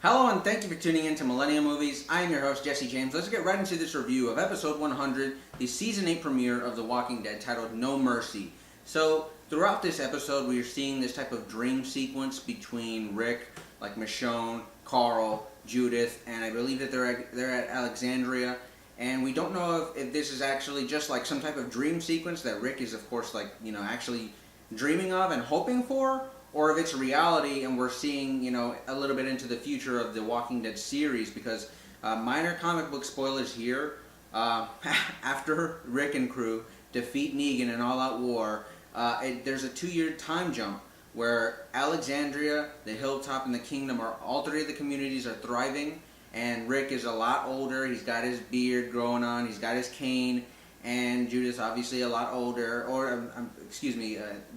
Hello and thank you for tuning in to Millennium Movies. I am your host, Jesse James. Let's get right into this review of episode 100, the season 8 premiere of The Walking Dead, titled No Mercy. So, throughout this episode, we are seeing this type of dream sequence between Rick, like Michonne, Carl, Judith, and I believe that they're at Alexandria. And we don't know if this is actually just like some type of dream sequence that Rick is, of course, actually dreaming of and hoping for, or if it's reality and we're seeing, a little bit into the future of the Walking Dead series, because minor comic book spoilers here, after Rick and crew defeat Negan in all-out war, there's a 2-year time jump where Alexandria, the hilltop, and the kingdom all three of the communities are thriving, and Rick is a lot older. He's got his beard growing on, he's got his cane, and Judith's obviously a lot older,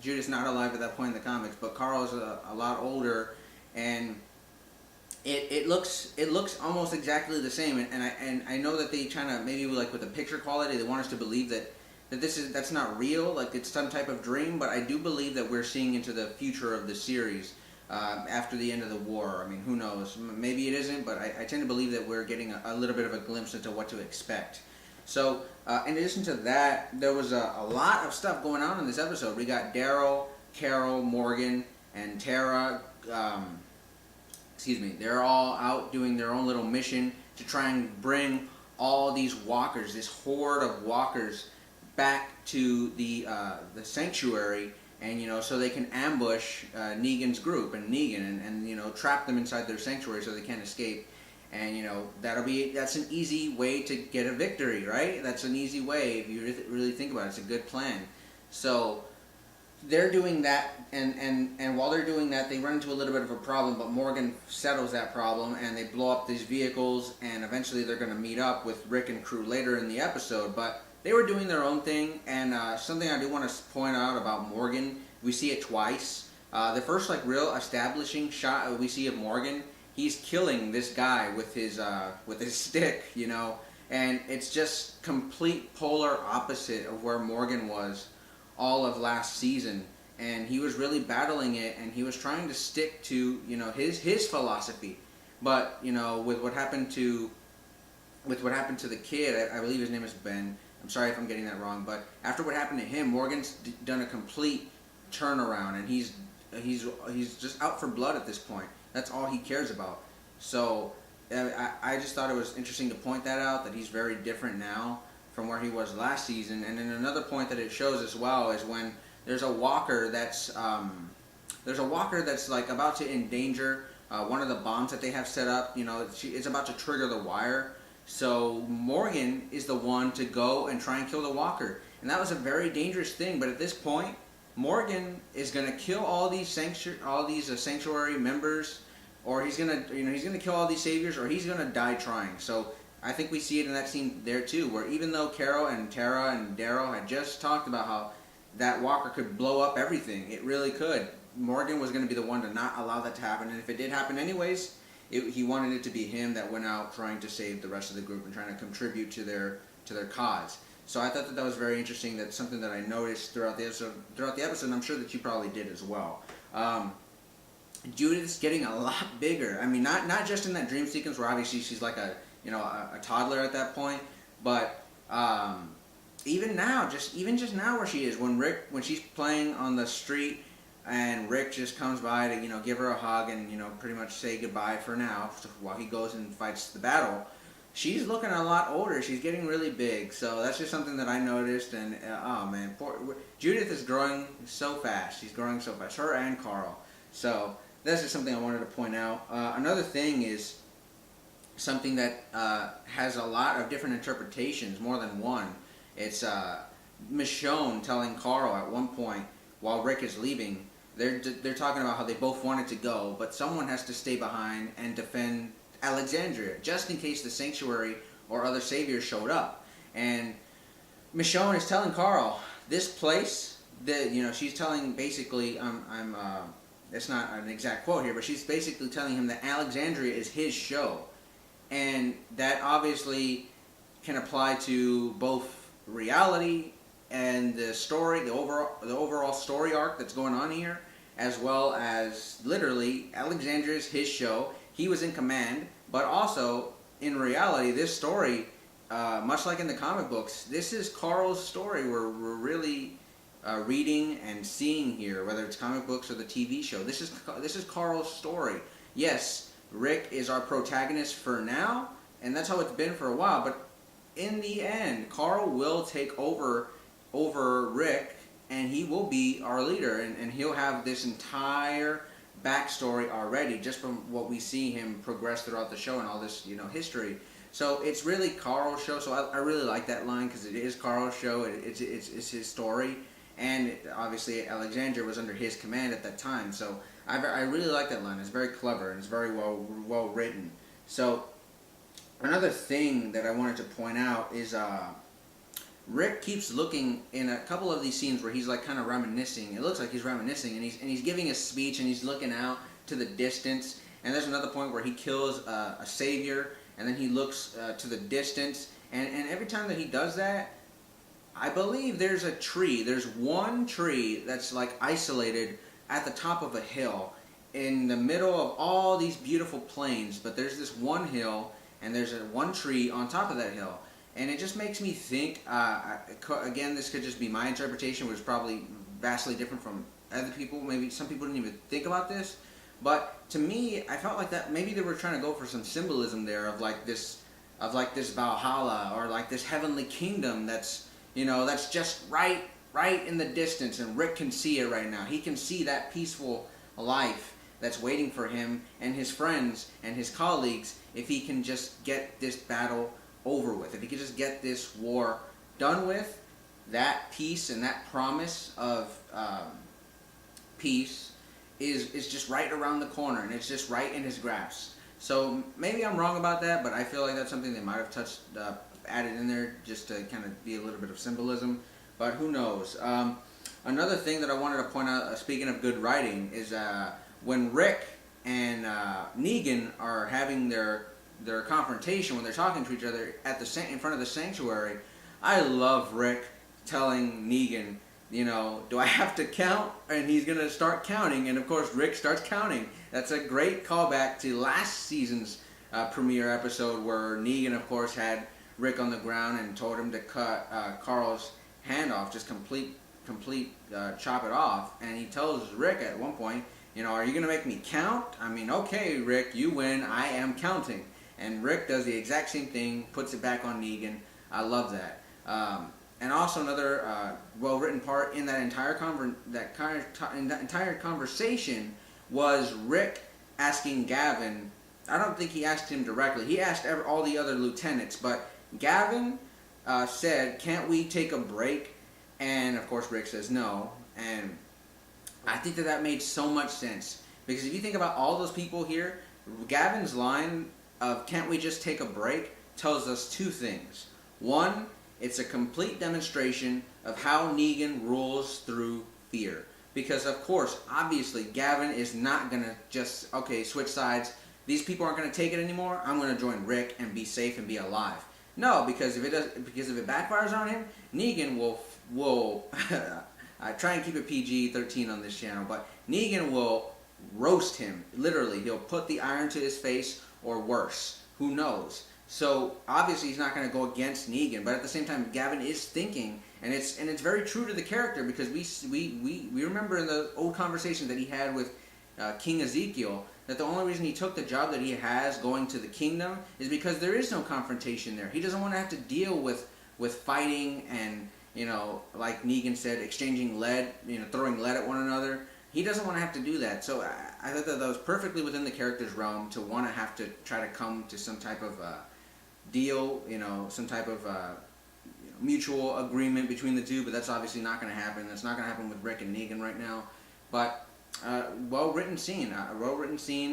Judith's not alive at that point in the comics, but Carl's a lot older, and it looks almost exactly the same, and I know that they trying to, maybe like with the picture quality, they want us to believe that that's not real, like it's some type of dream, but I do believe that we're seeing into the future of the series after the end of the war. I mean, who knows? Maybe it isn't, but I tend to believe that we're getting a little bit of a glimpse into what to expect. So, in addition to that, there was a lot of stuff going on in this episode. We got Daryl, Carol, Morgan, and Tara. They're all out doing their own little mission to try and bring all these walkers, this horde of walkers, back to the sanctuary, and so they can ambush Negan's group and Negan, and trap them inside their sanctuary so they can't escape. And that's an easy way to get a victory, right? That's an easy way if you really think about it. It's a good plan. So they're doing that, and while they're doing that, they run into a little bit of a problem. But Morgan settles that problem, and they blow up these vehicles, and eventually they're going to meet up with Rick and crew later in the episode. But they were doing their own thing, and something I do want to point out about Morgan, we see it twice. The first real establishing shot we see of Morgan, he's killing this guy with his stick, and it's just complete polar opposite of where Morgan was all of last season, and he was really battling it, and he was trying to stick to his philosophy, but with what happened to the kid, I believe his name is Ben. I'm sorry if I'm getting that wrong, but after what happened to him, Morgan's done a complete turnaround, and he's just out for blood at this point. That's all he cares about. So I just thought it was interesting to point that out, that he's very different now from where he was last season. And then another point that it shows as well is when there's a walker that's like about to endanger one of the bombs that they have set up. It's about to trigger the wire. So Morgan is the one to go and try and kill the walker, and that was a very dangerous thing. But at this point, Morgan is going to kill all these sanctuary members, or he's going to kill all these saviors, or he's going to die trying. So I think we see it in that scene there too, where even though Carol and Tara and Daryl had just talked about how that walker could blow up everything, it really could. Morgan was going to be the one to not allow that to happen, and if it did happen anyways, he wanted it to be him that went out trying to save the rest of the group and trying to contribute to their cause. So I thought that was very interesting. That's something that I noticed throughout the episode, and I'm sure that you probably did as well. Judith's getting a lot bigger. I mean, not just in that dream sequence where obviously she's like a toddler at that point, but even now, just now where she is, when she's playing on the street, and Rick just comes by to give her a hug and pretty much say goodbye for now while he goes and fights the battle. She's looking a lot older. She's getting really big. So that's just something that I noticed. And oh man, Judith is growing so fast. She's growing so fast. Her and Carl. So that's just something I wanted to point out. Another thing is something that has a lot of different interpretations, more than one. It's Michonne telling Carl at one point while Rick is leaving. They're talking about how they both wanted to go, but someone has to stay behind and defend Alexandria, just in case the sanctuary or other saviors showed up. And Michonne is telling Carl, this place, she's telling basically, it's not an exact quote here, but she's basically telling him that Alexandria is his show. And that obviously can apply to both reality and the story, the overall story arc that's going on here, as well as literally Alexandria's his show, he was in command, but also in reality, this story, much like in the comic books, this is Carl's story. We're really reading and seeing here, whether it's comic books or the TV show. This is Carl's story. Yes, Rick is our protagonist for now, and that's how it's been for a while. But in the end, Carl will take over Rick, and he will be our leader, and he'll have this entire backstory already just from what we see him progress throughout the show and all this history. So it's really Carl's show. So I really like that line because it is Carl's show. It's his story, and obviously Alexandria was under his command at that time. So I really like that line. It's very clever and it's very well written. So another thing that I wanted to point out is Rick keeps looking in a couple of these scenes where he's like kind of reminiscing. It looks like he's reminiscing, and he's giving a speech, and he's looking out to the distance. And there's another point where he kills a savior, and then he looks to the distance. And every time that he does that, I believe there's a tree. There's one tree that's like isolated at the top of a hill in the middle of all these beautiful plains. But there's this one hill, and there's one tree on top of that hill. And it just makes me think, again, this could just be my interpretation, which is probably vastly different from other people. Maybe some people didn't even think about this. But to me, I felt like that maybe they were trying to go for some symbolism there of like this Valhalla, or like this heavenly kingdom that's just right in the distance, and Rick can see it right now. He can see that peaceful life that's waiting for him and his friends and his colleagues if he can just get this battle over with. If he could just get this war done with, that peace and that promise of peace is just right around the corner, and it's just right in his grasp. So maybe I'm wrong about that, but I feel like that's something they might have added in there just to kind of be a little bit of symbolism, but who knows. Another thing that I wanted to point out, speaking of good writing, is when Rick and Negan are having their confrontation, when they're talking to each other in front of the sanctuary. I love Rick telling Negan, do I have to count? And he's going to start counting, and of course Rick starts counting. That's a great callback to last season's premiere episode, where Negan, of course, had Rick on the ground and told him to cut Carl's hand off, just complete chop it off. And he tells Rick at one point, are you going to make me count? I mean, okay, Rick, you win. I am counting. And Rick does the exact same thing, puts it back on Negan. I love that. And also another well-written part in that entire conversation was Rick asking Gavin. I don't think he asked him directly. He asked all the other lieutenants, but Gavin said, "Can't we take a break?" And of course Rick says no. And I think that made so much sense, because if you think about all those people here, Gavin's line of "can't we just take a break" tells us two things. One, it's a complete demonstration of how Negan rules through fear. Because of course, obviously, Gavin is not going to just, switch sides. These people aren't going to take it anymore. I'm going to join Rick and be safe and be alive. No, because if it backfires on him, Negan will I try and keep it PG-13 on this channel, but Negan will roast him. Literally, he'll put the iron to his face, or worse. Who knows? So obviously he's not going to go against Negan, but at the same time, Gavin is thinking, and it's very true to the character, because we remember in the old conversation that he had with King Ezekiel that the only reason he took the job that he has going to the kingdom is because there is no confrontation there. He doesn't want to have to deal with fighting and, like Negan said, exchanging lead, throwing lead at one another. He doesn't want to have to do that. So I thought that was perfectly within the character's realm to want to have to try to come to some type of deal, some type of mutual agreement between the two, but that's obviously not going to happen. That's not going to happen with Rick and Negan right now. But well-written scene.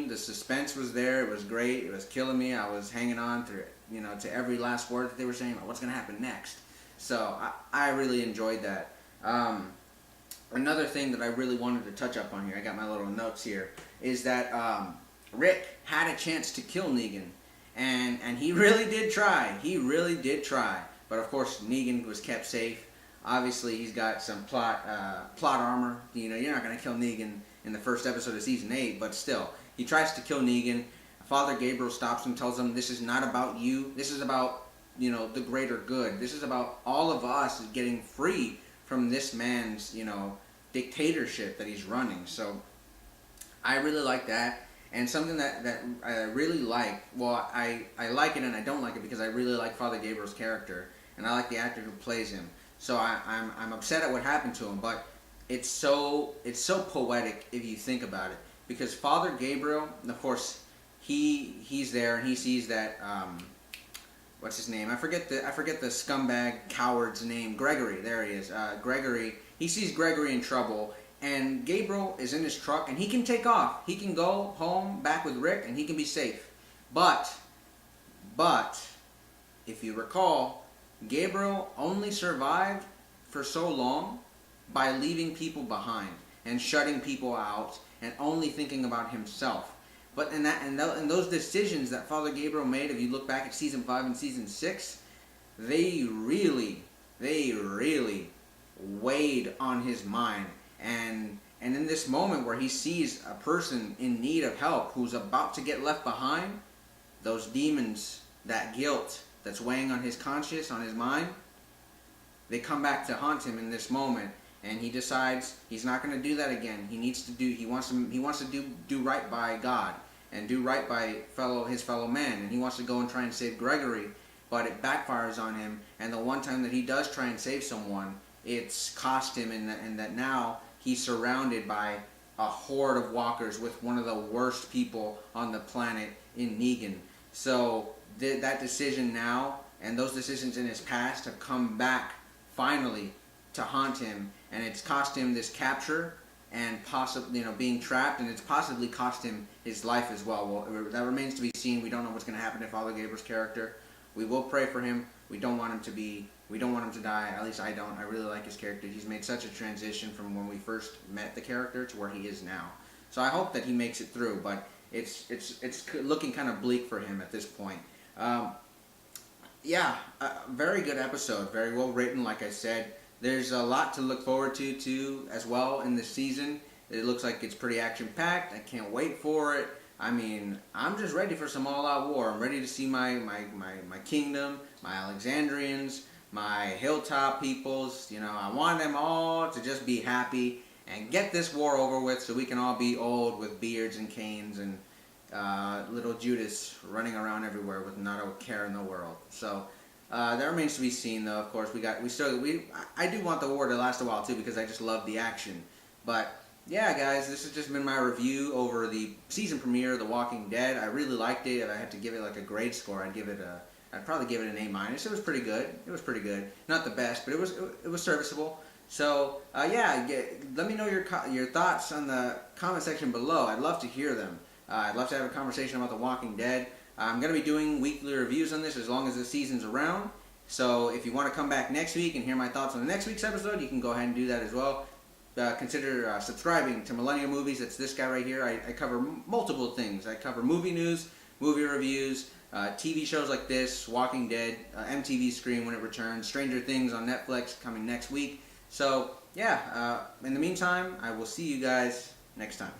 The suspense was there. It was great. It was killing me. I was hanging on through it, to every last word that they were saying about what's going to happen next. So I really enjoyed that. Another thing that I really wanted to touch up on here, I got my little notes here, is that Rick had a chance to kill Negan, and he really did try. He really did try. But of course, Negan was kept safe. Obviously, he's got some plot armor. You're not going to kill Negan in the first episode of season 8, but still, he tries to kill Negan. Father Gabriel stops him, tells him, this is not about you. This is about, the greater good. This is about all of us getting free from this man's, dictatorship that he's running. So I really like that. And something that I really like, well, I like it and I don't like it because I really like Father Gabriel's character, and I like the actor who plays him. So I'm upset at what happened to him, but it's so poetic if you think about it, because Father Gabriel, of course, he's there and he sees that what's his name? I forget the scumbag coward's name. Gregory. There he is. Gregory. He sees Gregory in trouble. And Gabriel is in his truck, and he can take off. He can go home back with Rick, and he can be safe. But, if you recall, Gabriel only survived for so long by leaving people behind and shutting people out and only thinking about himself. But in those decisions that Father Gabriel made, if you look back at season 5 and season 6, they really weighed on his mind. And in this moment where he sees a person in need of help who's about to get left behind, those demons, that guilt that's weighing on his conscience, on his mind, they come back to haunt him in this moment, and he decides he's not going to do that again. He wants to do right by God and do right by his fellow man, and he wants to go and try and save Gregory, but it backfires on him. And the one time that he does try and save someone, it's cost him, and that now he's surrounded by a horde of walkers with one of the worst people on the planet in Negan. So that decision now, and those decisions in his past, have come back finally to haunt him, and it's cost him this capture and possibly being trapped, and it's possibly cost him his life as well. Well, that remains to be seen. We don't know what's going to happen to Father Gabriel's character. We will pray for him. We don't want him to die. At least I don't. I really like his character. He's made such a transition from when we first met the character to where he is now. So I hope that he makes it through, but it's looking kind of bleak for him at this point. Very good episode. Very well written, like I said. There's a lot to look forward to as well in this season. It looks like it's pretty action-packed. I can't wait for it. I mean, I'm just ready for some all-out war. I'm ready to see my kingdom, my Alexandrians, my hilltop peoples. I want them all to just be happy and get this war over with so we can all be old with beards and canes and little Judas running around everywhere with not a care in the world. So that remains to be seen, though. Of course, I do want the war to last a while too, because I just love the action. But yeah, guys, this has just been my review over the season premiere of The Walking Dead. I really liked it. If I had to give it like a grade score, I'd probably give it an A-. It was pretty good. Not the best, but it was serviceable. So let me know your thoughts on the comment section below. I'd love to hear them. I'd love to have a conversation about The Walking Dead. I'm going to be doing weekly reviews on this as long as the season's around. So if you want to come back next week and hear my thoughts on the next week's episode, you can go ahead and do that as well. Consider subscribing to Millennial Movies. That's this guy right here. I cover multiple things. I cover movie news, movie reviews, TV shows like this, Walking Dead, MTV Screen when it returns, Stranger Things on Netflix coming next week. So, in the meantime, I will see you guys next time.